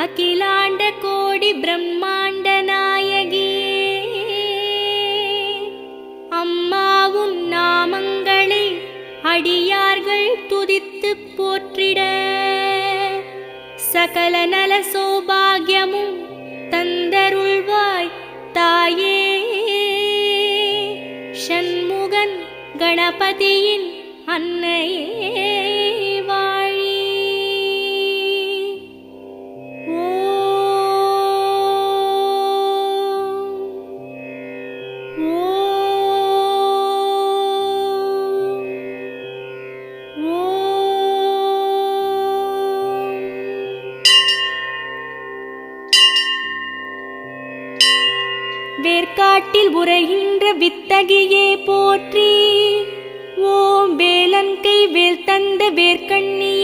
அகிலாண்ட கோடி பிரம்மாண்ட நாயகியே, அம்மா உன் நாமங்களை அடியார்கள் துதித்துப் போற்றிட சகல நல சௌபாகியமும் தந்தருள்வாய் தாயே. ஷண்முகன் கணபதியின் அன்னையே வாழி. வேர்க்காட்டில் உரைகின்ற வித்தகியே போற்றி. ஓம் வேலன் கை வேல் தந்த வேர்க்கண்ணியே